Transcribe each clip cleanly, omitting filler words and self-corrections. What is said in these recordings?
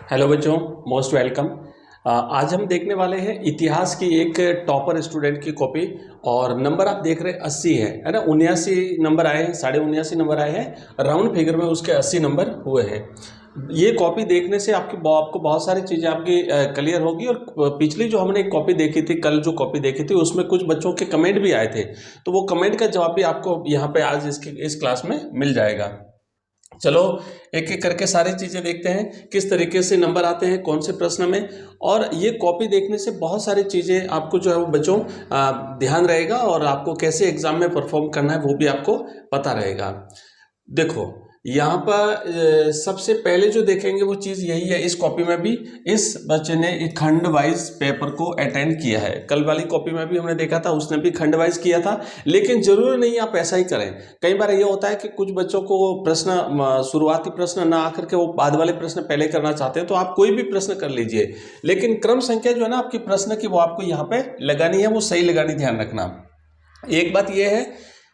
Hello बच्चों, most welcome. आज हम देखने वाले हैं इतिहास की एक टॉपर स्टूडेंट की कॉपी। और नंबर आप देख रहे हैं 80 है ना। 79 नंबर आए हैं, 79.5 नंबर आए हैं। राउंड फिगर में उसके 80 नंबर हुए हैं। ये कॉपी देखने से आपको बहुत सारी चीज़ें आपकी क्लियर होगी। और पिछली जो हमने एक कॉपी देखी थी, कल जो कॉपी देखी थी, उसमें कुछ बच्चों के कमेंट भी आए थे। तो वो कमेंट का जवाब भी आपको यहाँ पे आज इस क्लास में मिल जाएगा। चलो एक एक करके सारी चीज़ें देखते हैं, किस तरीके से नंबर आते हैं कौन से प्रश्न में। और ये कॉपी देखने से बहुत सारी चीज़ें आपको जो है वो बच्चों ध्यान रहेगा, और आपको कैसे एग्जाम में परफॉर्म करना है वो भी आपको पता रहेगा। देखो यहाँ पर सबसे पहले जो देखेंगे वो चीज़ यही है। इस कॉपी में भी इस बच्चे ने एक खंड वाइज पेपर को अटेंड किया है। कल वाली कॉपी में भी हमने देखा था, उसने भी खंड वाइज किया था। लेकिन जरूरी नहीं आप ऐसा ही करें। कई बार ये होता है कि कुछ बच्चों को प्रश्न शुरुआती प्रश्न ना आकर के वो बाद वाले प्रश्न पहले करना चाहते हैं, तो आप कोई भी प्रश्न कर लीजिए। लेकिन क्रम संख्या जो है ना आपकी प्रश्न की, वो आपको यहाँ पे लगानी है, वो सही लगानी, ध्यान रखना। एक बात यह है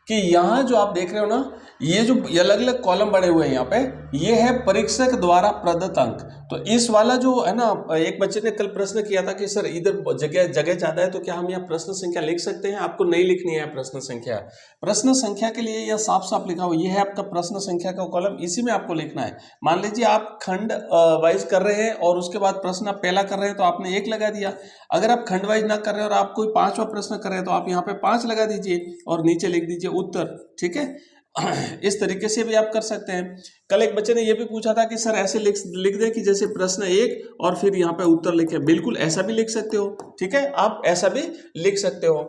कि यहाँ जो आप देख रहे हो ना, ये जो अलग अलग कॉलम बने हुए हैं यहाँ पे, ये है परीक्षक द्वारा प्रदत्त अंक। तो इस वाला जो है ना, एक बच्चे ने कल प्रश्न किया था कि सर इधर जगह जगह ज्यादा है, तो क्या हम यहाँ प्रश्न संख्या लिख सकते हैं? आपको नहीं लिखनी है प्रश्न संख्या। प्रश्न संख्या के लिए यह साफ साफ लिखा हुआ, ये है आपका प्रश्न संख्या का कॉलम, इसी में आपको लिखना है। मान लीजिए आप खंड वाइज कर रहे हैं और उसके बाद प्रश्न आप पहला कर रहे हैं, तो आपने 1 लगा दिया। अगर आप खंड वाइज ना कर रहे हैं और आप कोई 5वां प्रश्न कर रहे हैं, तो आप यहाँ पे 5 लगा दीजिए और नीचे लिख दीजिए उत्तर। ठीक है, इस तरीके से भी आप कर सकते हैं। कल एक बच्चे ने यह भी पूछा था कि सर ऐसे लिख दे कि जैसे प्रश्न 1 और फिर यहाँ पे उत्तर लिखे। बिल्कुल ऐसा भी लिख सकते हो। ठीक है, आप ऐसा भी लिख सकते हो।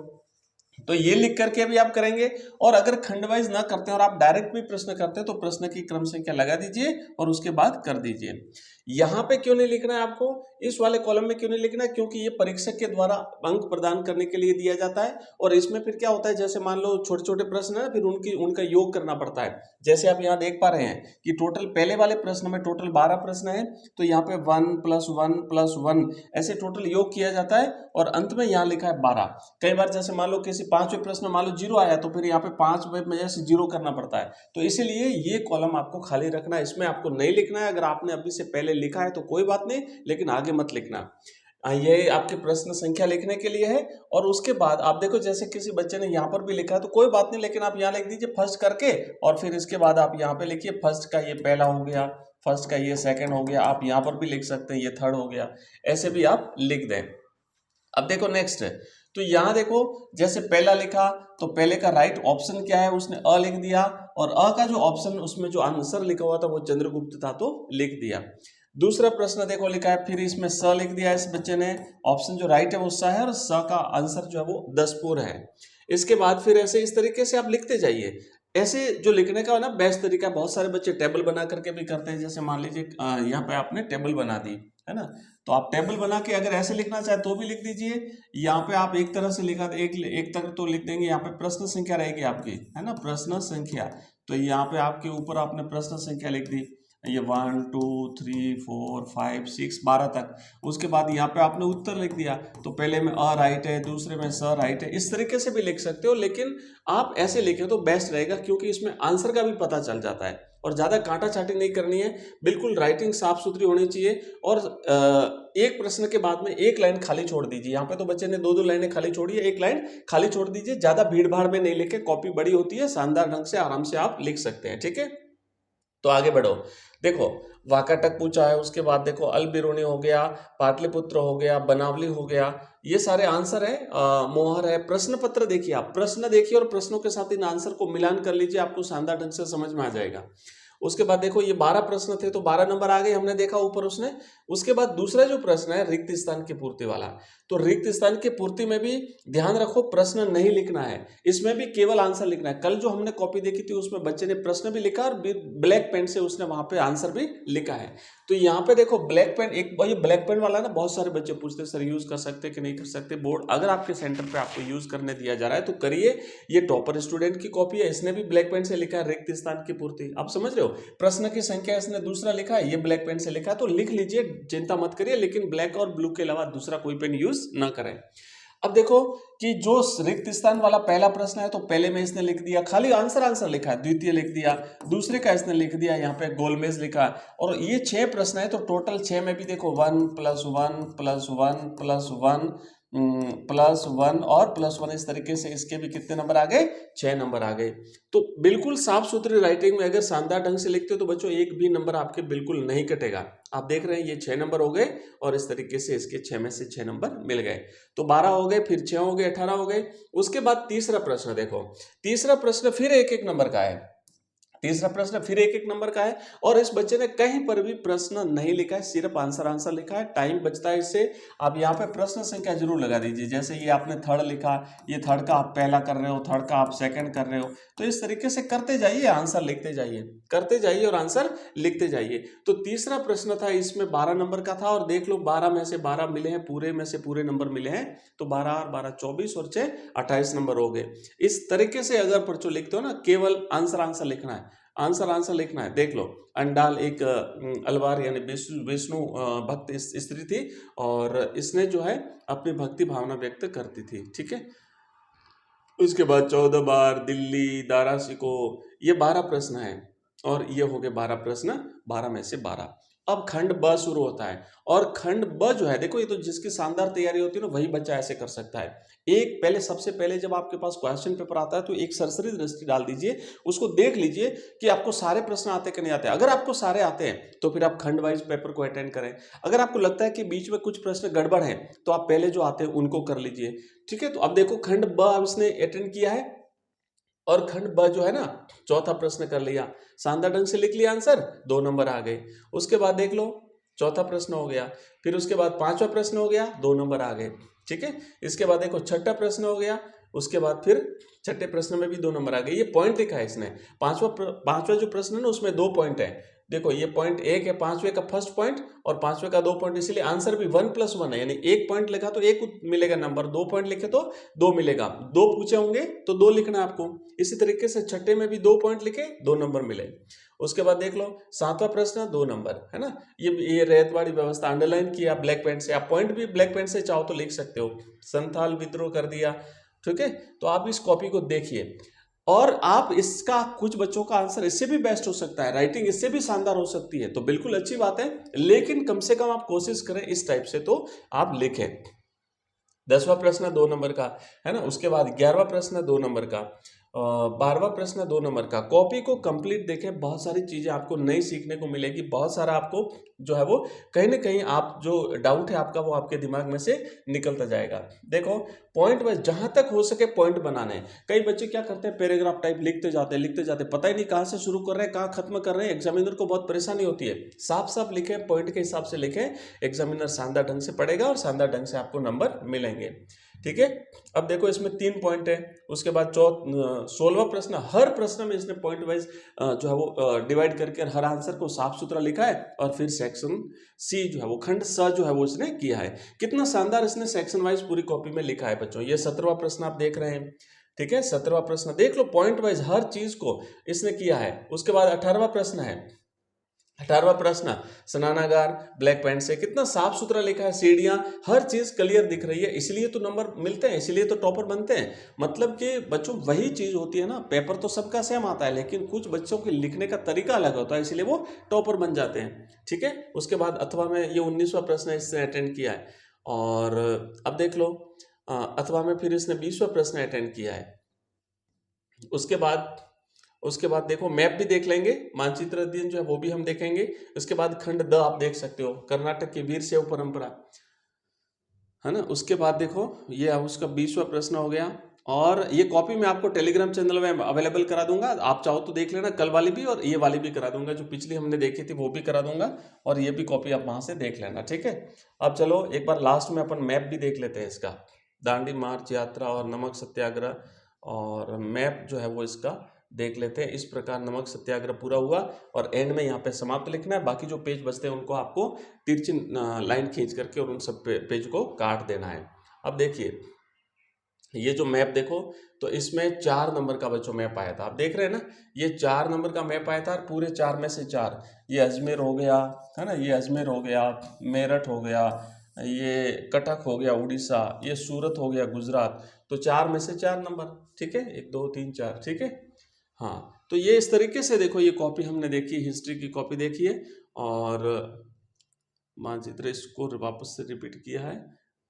तो ये लिख करके भी आप करेंगे। और अगर खंड वाइज ना करते हैं और आप डायरेक्ट भी प्रश्न करते हैं, तो प्रश्न की क्रम संख्या लगा दीजिए और उसके बाद कर दीजिए। यहाँ पे क्यों नहीं लिखना है आपको, इस वाले कॉलम में क्यों नहीं लिखना है? क्योंकि ये परीक्षक के द्वारा अंक प्रदान करने के लिए दिया जाता है। और इसमें फिर क्या होता है, जैसे मान लो छोटे छोटे प्रश्न है, फिर उनका योग करना पड़ता है। जैसे आप यहाँ देख पा रहे हैं कि टोटल पहले वाले प्रश्न में टोटल 12 प्रश्न है, तो यहाँ पे 1 + 1 + 1 ऐसे टोटल योग किया जाता है। और अंत में यहाँ लिखा है 12। कई बार जैसे मान लो किसी 5वें प्रश्न मान लो 0 आया, तो फिर यहाँ पे 5वें में जैसे 0 करना पड़ता है। तो इसीलिए ये कॉलम आपको खाली रखना है, इसमें आपको नहीं लिखना है। अगर आपने अभी से पहले लिखा है तो कोई बात नहीं, लेकिन आगे मत लिखना। ये आपके प्रश्न संख्या लिखने के लिए है। और उसके बाद आप देखो, जैसे किसी बच्चे ने यहाँ पर भी लिखा है तो कोई बात नहीं, लेकिन आप यहाँ लिख दीजिए फर्स्ट करके। और फिर इसके बाद आप यहाँ पे लिखिए फर्स्ट का ये पहला हो गया, फर्स्ट का ये सेकंड हो गया। आप यहाँ पर भी लिख सकते हैं ये थर्ड हो गया, ऐसे भी आप लिख दें। अब देखो नेक्स्ट है, तो यहां देखो जैसे पहला लिखा, तो पहले का राइट ऑप्शन क्या है, उसने अ लिख दिया। और अ का जो ऑप्शन, उसमें जो आंसर लिखा हुआ था वो चंद्रगुप्त था, तो लिख दिया। दूसरा प्रश्न देखो लिखा है, फिर इसमें स लिख दिया इस बच्चे ने। ऑप्शन जो राइट है वो स है, और स का आंसर जो है वो दसपुर है। इसके बाद फिर ऐसे इस तरीके से आप लिखते जाइए। ऐसे जो लिखने का है ना बेस्ट तरीका, बहुत सारे बच्चे टेबल बना करके भी करते हैं। जैसे मान लीजिए यहाँ पे आपने टेबल बना दी है ना, तो आप टेबल बना के अगर ऐसे लिखना चाहे तो भी लिख दीजिए। यहाँ पे आप एक तरह से लिखा, एक तरह तो लिख देंगे। यहाँ पे प्रश्न संख्या रहेगी आपकी, है ना, प्रश्न संख्या। तो यहाँ पे आपके ऊपर आपने प्रश्न संख्या लिख दी, ये 1 2 3 4 5 6 12 तक। उसके बाद यहाँ पे आपने उत्तर लिख दिया, तो पहले में अ राइट है, दूसरे में स राइट है। इस तरीके से भी लिख सकते हो, लेकिन आप ऐसे लिखें तो बेस्ट रहेगा, क्योंकि इसमें आंसर का भी पता चल जाता है। और ज़्यादा कांटा छाटी नहीं करनी है, बिल्कुल राइटिंग साफ सुथरी होनी चाहिए। और एक प्रश्न के बाद में एक लाइन खाली छोड़ दीजिए। यहाँ पे तो बच्चे ने 2-2 लाइनें खाली छोड़ी है, एक लाइन खाली छोड़ दीजिए। ज़्यादा भीड़ भाड़ में नहीं लिखे, कॉपी बड़ी होती है, शानदार ढंग से आराम से आप लिख सकते हैं। ठीक है, तो आगे बढ़ो। देखो वाकाटक पूछा है, उसके बाद देखो अलबिरूनी हो गया, पाटलिपुत्र हो गया, बनावली हो गया, ये सारे आंसर है। मोहर है। प्रश्न पत्र देखिए, आप प्रश्न देखिए और प्रश्नों के साथ इन आंसर को मिलान कर लीजिए, आपको शानदार ढंग से समझ में आ जाएगा। उसके बाद देखो ये 12 प्रश्न थे, तो 12 नंबर आ गए, हमने देखा ऊपर उसने। उसके बाद दूसरा जो प्रश्न है रिक्त स्थान की पूर्ति वाला, तो रिक्त स्थान की पूर्ति में भी ध्यान रखो, प्रश्न नहीं लिखना है, इसमें भी केवल आंसर लिखना है। कल जो हमने कॉपी देखी थी उसमें बच्चे ने प्रश्न भी लिखा और ब्लैक पेन से उसने वहां पे आंसर भी लिखा है। तो यहाँ पे देखो ब्लैक पेन, एक ये ब्लैक पेन वाला ना बहुत सारे बच्चे पूछते हैं सर यूज कर सकते कि नहीं कर सकते। बोर्ड अगर आपके सेंटर पे आपको यूज करने दिया जा रहा है तो करिए। ये टॉपर स्टूडेंट की कॉपी है, इसने भी ब्लैक पेन से लिखा है रिक्त स्थान की पूर्ति। आप समझ रहे हो, प्रश्न की संख्या इसने दूसरा लिखा है, ये ब्लैक पेन से लिखा है, तो लिख लीजिए, चिंता मत करिए। लेकिन ब्लैक और ब्लू के अलावा दूसरा कोई पेन यूज ना करें। अब देखो कि जो रिक्त स्थान वाला पहला प्रश्न है तो पहले में इसने लिख दिया, खाली आंसर लिखा है, द्वितीय लिख दिया, दूसरे का इसने लिख दिया यहाँ पे गोलमेज लिखा, और ये 6 प्रश्न है तो टोटल 6 में भी देखो 1 + 1 + 1 + 1 +1 और +1, इस तरीके से इसके भी कितने नंबर आ गए, 6 नंबर आ गए। तो बिल्कुल साफ सुथरी राइटिंग में अगर शानदार ढंग से लिखते हो तो बच्चों एक भी नंबर आपके बिल्कुल नहीं कटेगा। आप देख रहे हैं ये 6 नंबर हो गए और इस तरीके से इसके 6 में से 6 नंबर मिल गए। तो 12 हो गए, फिर 6 हो गए, 18 हो गए। उसके बाद तीसरा प्रश्न देखो, तीसरा प्रश्न फिर एक एक नंबर का है, तीसरा प्रश्न फिर एक एक नंबर का है, और इस बच्चे ने कहीं पर भी प्रश्न नहीं लिखा है, सिर्फ आंसर लिखा है। टाइम बचता है इससे, आप यहाँ पे प्रश्न संख्या जरूर लगा दीजिए। जैसे ये आपने थर्ड लिखा, ये थर्ड का आप पहला कर रहे हो, थर्ड का आप सेकंड कर रहे हो, तो इस तरीके से करते जाइए, आंसर लिखते जाइए, करते जाइए और आंसर लिखते जाइए। तो तीसरा प्रश्न था, इसमें 12 नंबर का था, और देख लो 12 में से 12 मिले हैं, पूरे में से पूरे नंबर मिले हैं, तो 12 और 12 24 और 6 28 नंबर हो गए। इस तरीके से अगर बच्चों लिखते हो ना, केवल आंसर लिखना है, आंसर लिखना है। देख लो, अंडाल एक अलवार यानी विष्णु भक्त स्त्री थी, और इसने जो है अपनी भक्ति भावना व्यक्त करती थी, ठीक है। उसके बाद 14 बार दिल्ली दारा सिको, ये 12 प्रश्न है, और ये हो गए 12 प्रश्न, 12 में से 12। अब खंड ब शुरू होता है, और खंड ब जो है देखो, ये तो जिसकी शानदार तैयारी होती है ना वही बच्चा ऐसे कर सकता है। एक पहले सबसे पहले जब आपके पास क्वेश्चन पेपर आता है तो एक सरसरी दृष्टि डाल दीजिए, उसको देख लीजिए कि आपको सारे प्रश्न आते कि नहीं आते। अगर आपको सारे आते हैं तो फिर आप खंड वाइज पेपर को अटेंड करें। अगर आपको लगता है कि बीच में कुछ प्रश्न गड़बड़ है तो आप पहले जो आते हैं उनको कर लीजिए, ठीक है। तो अब देखो खंड ब अब इसने अटेंड किया है, और खंड ब जो है ना, चौथा प्रश्न कर लिया, शानदार ढंग से लिख लिया आंसर, 2 नंबर आ गए। उसके बाद देख लो चौथा प्रश्न हो गया, फिर उसके बाद 5वां प्रश्न हो गया, 2 नंबर आ गए, ठीक है। इसके बाद देखो 6ठा प्रश्न हो गया, उसके बाद फिर 6ठे प्रश्न में भी 2 नंबर आ गए। ये पॉइंट लिखा है इसने, पांचवा जो प्रश्न है ना उसमें 2 पॉइंट है। देखो ये पॉइंट 1 है, 5वें का फर्स्ट पॉइंट और 5वें का 2 पॉइंट, इसलिए आंसर भी 1 + 1 है, यानी 1 पॉइंट लिखा तो 1 मिलेगा नंबर, 2 पॉइंट लिखे तो 2 मिलेगा, 2 पूछे होंगे तो 2 लिखना है आपको। इसी तरीके से छठे में भी 2 पॉइंट लिखे, 2 नंबर मिले। उसके बाद देख लो 7वां प्रश्न, 2 नंबर है ना। ये रैयत वाली व्यवस्था अंडरलाइन किया ब्लैक पेन से, आप पॉइंट भी ब्लैक पेन से चाहो तो लिख सकते हो। संथाल विद्रोह कर दिया, ठीक है। तो आप इस कॉपी को देखिए, और आप इसका कुछ बच्चों का आंसर इससे भी बेस्ट हो सकता है, राइटिंग इससे भी शानदार हो सकती है, तो बिल्कुल अच्छी बात है, लेकिन कम से कम आप कोशिश करें इस टाइप से तो आप लिखें। 10वां प्रश्न 2 नंबर का है ना। उसके बाद 11वां प्रश्न 2 नंबर का, 12वां प्रश्न 2 नंबर का। कॉपी को कंप्लीट देखें, बहुत सारी चीजें आपको नई सीखने को मिलेगी, बहुत सारा आपको जो है वो कहीं ना कहीं आप जो डाउट है आपका वो आपके दिमाग में से निकलता जाएगा। देखो पॉइंट वाइज जहां तक हो सके पॉइंट बनाने हैं। कई बच्चे क्या करते हैं, पैराग्राफ टाइप लिखते जाते पता ही नहीं कहां से शुरू कर रहे हैं कहां खत्म कर रहे हैं। एग्जामिनर को बहुत परेशानी होती है। साफ साफ लिखे, पॉइंट के हिसाब से लिखे, एग्जामिनर शानदार ढंग से पढ़ेगा और शानदार ढंग से आपको नंबर मिलेंगे, ठीक है। अब देखो इसमें 3 पॉइंट है। उसके बाद 16वां प्रश्न, हर प्रश्न में इसने पॉइंट वाइज जो है वो डिवाइड करके हर आंसर को साफ सुथरा लिखा है, और फिर सेक्शन सी जो है वो खंड स जो है वो इसने किया है। कितना शानदार इसने सेक्शन वाइज पूरी कॉपी में लिखा है बच्चों। ये 17वां प्रश्न आप देख रहे हैं, ठीक है। 17वां प्रश्न देख लो, पॉइंट वाइज हर चीज को इसने किया है। उसके बाद 18वां प्रश्न है, 18वां प्रश्न स्नानागार ब्लैक पेंट से, कितना साफ सुथरा लिखा है, सीढ़ियां, हर चीज क्लियर दिख रही है, इसलिए तो नंबर मिलते हैं, इसलिए तो टॉपर बनते हैं। मतलब कि बच्चों वही चीज होती है ना, पेपर तो सबका सेम आता है, लेकिन कुछ बच्चों के लिखने का तरीका अलग होता है, इसलिए वो टॉपर बन जाते हैं, ठीक है। उसके बाद अथवा में ये 19वां प्रश्न इसने अटेंड किया है, और अब देख लो अथवा में फिर इसने 20वां प्रश्न अटेंड किया है। उसके बाद देखो मैप भी देख लेंगे, मानचित्र अध्ययन जो है वो भी हम देखेंगे। उसके बाद खंड द आप देख सकते हो, कर्नाटक की वीर शैव परंपरा, है ना। उसके बाद देखो ये उसका 20वां प्रश्न हो गया, और ये कॉपी मैं आपको टेलीग्राम चैनल में अवेलेबल करा दूंगा, आप चाहो तो देख लेना, कल वाली भी और ये वाली भी करा दूंगा, जो पिछली हमने देखी थी वो भी करा दूंगा, और ये भी कॉपी आप वहां से देख लेना, ठीक है। अब चलो एक बार लास्ट में अपन मैप भी देख लेते हैं इसका, दांडी मार्च यात्रा और नमक सत्याग्रह, और मैप जो है वो इसका देख लेते हैं। इस प्रकार नमक सत्याग्रह पूरा हुआ, और एंड में यहाँ पे समाप्त लिखना है, बाकी जो पेज बचते हैं उनको आपको तिरछी लाइन खींच करके और उन सब पेज को काट देना है। अब देखिए ये जो मैप देखो, तो इसमें 4 नंबर का बच्चों मैप आया था, आप देख रहे हैं ना, ये 4 नंबर का मैप आया था, और पूरे 4 में से 4, ये अजमेर हो गया, है ना, ये अजमेर हो गया, मेरठ हो गया, ये कटक हो गया उड़ीसा, ये सूरत हो गया गुजरात। तो 4 में से 4 नंबर, ठीक है, 1 2 3 4, ठीक है। हाँ, तो ये इस तरीके से देखो, ये कॉपी हमने देखी, हिस्ट्री की कॉपी देखी है, और मानचित्र इसको वापस से रिपीट किया है।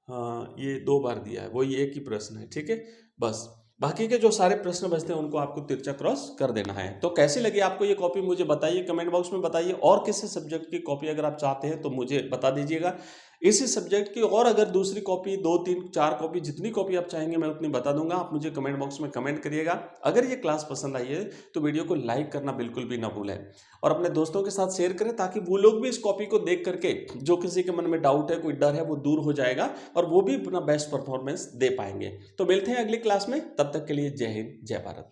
हाँ, ये 2 बार दिया है, वही एक ही प्रश्न है, ठीक है। बस बाकी के जो सारे प्रश्न बचते हैं उनको आपको तिरछा क्रॉस कर देना है। तो कैसी लगी आपको ये कॉपी मुझे बताइए, कमेंट बॉक्स में बताइए। और किसी सब्जेक्ट की कॉपी अगर आप चाहते हैं तो मुझे बता दीजिएगा। इसी सब्जेक्ट की और अगर दूसरी कॉपी 2 3 4 कॉपी, जितनी कॉपी आप चाहेंगे मैं उतनी बता दूंगा। आप मुझे कमेंट बॉक्स में कमेंट करिएगा। अगर ये क्लास पसंद आई है तो वीडियो को लाइक करना बिल्कुल भी ना भूलें, और अपने दोस्तों के साथ शेयर करें, ताकि वो लोग भी इस कॉपी को देख करके, जो किसी के मन में डाउट है, कोई डर है, वो दूर हो जाएगा और वो भी अपना बेस्ट परफॉर्मेंस दे पाएंगे। तो मिलते हैं अगली क्लास में, तब तक के लिए जय हिंद, जय भारत।